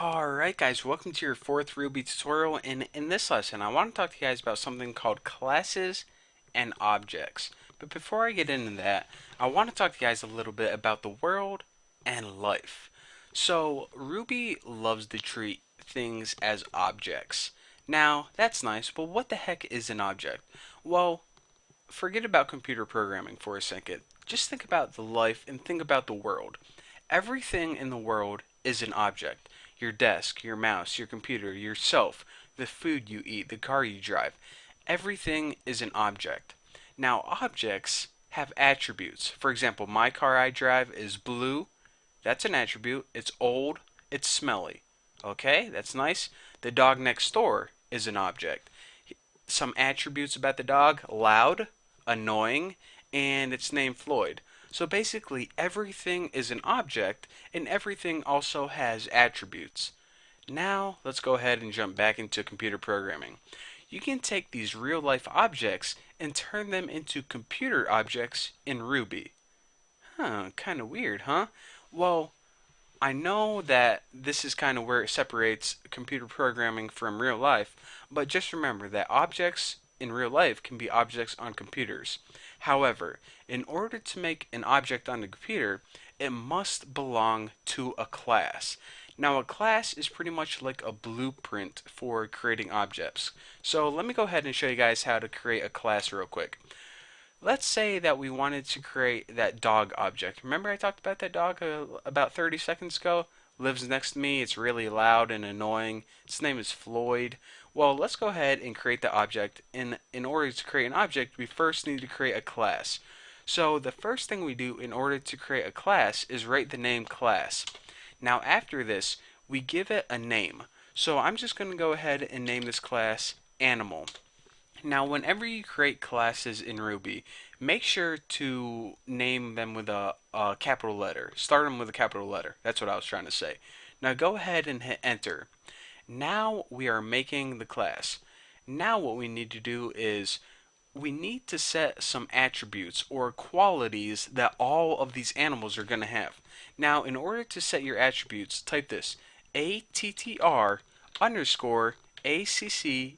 Alright guys, welcome to your fourth Ruby tutorial, and in this lesson I want to talk to you guys about something called classes and objects. But before I get into that, I want to talk to you guys a little bit about the world and life. So Ruby loves to treat things as objects. Now, that's nice, but what the heck is an object? Well, forget about computer programming for a second. Just think about the life and think about the world. Everything in the world is an object. Your desk, your mouse, your computer, yourself, the food you eat, the car you drive. Everything is an object. Now, objects have attributes. For example, my car I drive is blue. That's an attribute. It's old. It's smelly. Okay, that's nice. The dog next door is an object. Some attributes about the dog: loud, annoying, and its name Floyd. So basically, everything is an object, and everything also has attributes. Now, let's go ahead and jump back into computer programming. You can take these real life objects and turn them into computer objects in Ruby. Kind of weird, huh? Well, I know that this is kind of where it separates computer programming from real life, but just remember that objects in real life can be objects on computers. However, in order to make an object on a computer, it must belong to a class. Now, a class is pretty much like a blueprint for creating objects. So let me go ahead and show you guys how to create a class real quick. Let's say that we wanted to create that dog object. Remember I talked about that dog about 30 seconds ago? Lives next to me. It's really loud and annoying. Its name is Floyd. Well, let's go ahead and create the object. In order to create an object, we first need to create a class. So the first thing we do in order to create a class is write the name class. Now after this, we give it a name. So I'm just going to go ahead and name this class Animal. Now, whenever you create classes in Ruby, make sure to name them with a capital letter. Start them with a capital letter. That's what I was trying to say. Now go ahead and hit enter. Now we are making the class. Now what we need to do is we need to set some attributes or qualities that all of these animals are going to have. Now, in order to set your attributes, type this: attr underscore accessor.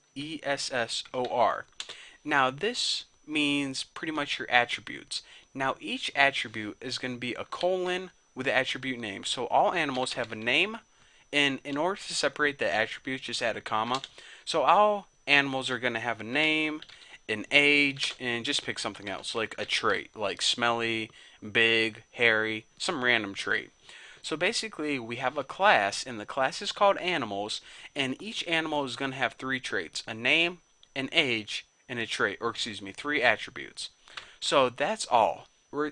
Now this means pretty much your attributes. Now each attribute is going to be a colon with the attribute name. So all animals have a name, and in order to separate the attributes, just add a comma. So all animals are going to have a name, an age, and just pick something else, like a trait, like smelly, big, hairy, some random trait. So basically, we have a class, and the class is called Animals, and each animal is going to have three traits: a name, an age, and a trait, or excuse me, three attributes. So that's all.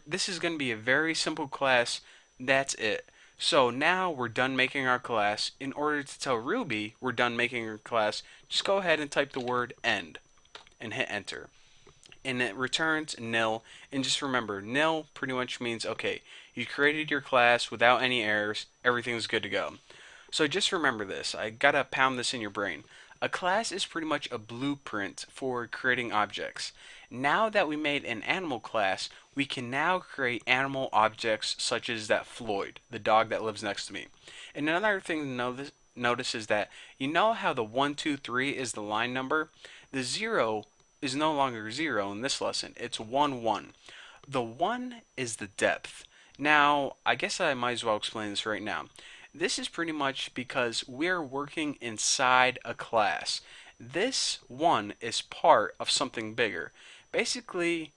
This is going to be a very simple class. That's it. So now we're done making our class. In order to tell Ruby we're done making our class, just go ahead and type the word end and hit enter, and it returns nil. And just remember, nil pretty much means okay, you created your class without any errors, everything's good to go. So just remember this. I gotta pound this in your brain. A class is pretty much a blueprint for creating objects. Now that we made an animal class, we can now create animal objects such as that Floyd, the dog that lives next to me. And another thing to notice is that you know how the 1, 2, 3 is the line number? The 0 is no longer 0 in this lesson. It's 1, 1. The 1 is the depth. Now, I guess I might as well explain this right now. This is pretty much because we're working inside a class. This 1 is part of something bigger. Basically,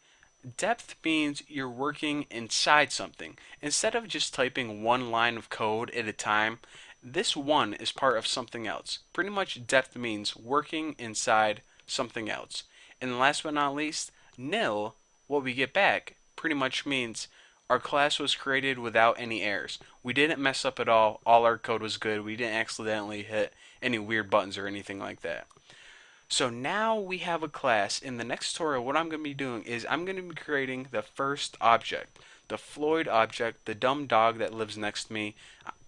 depth means you're working inside something. Instead of just typing one line of code at a time, this 1 is part of something else. Pretty much depth means working inside something else. And last but not least, nil, what we get back, pretty much means our class was created without any errors. We didn't mess up at all. All our code was good. We didn't accidentally hit any weird buttons or anything like that. So now we have a class. In the next tutorial, what I'm going to be doing is I'm going to be creating the first object, the Floyd object, the dumb dog that lives next to me.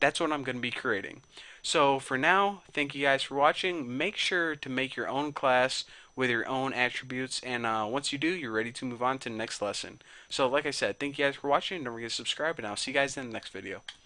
That's what I'm going to be creating. So for now, thank you guys for watching. Make sure to make your own class with your own attributes, and once you do, you're ready to move on to the next lesson. So like I said, thank you guys for watching. Don't forget to subscribe, and I'll see you guys in the next video.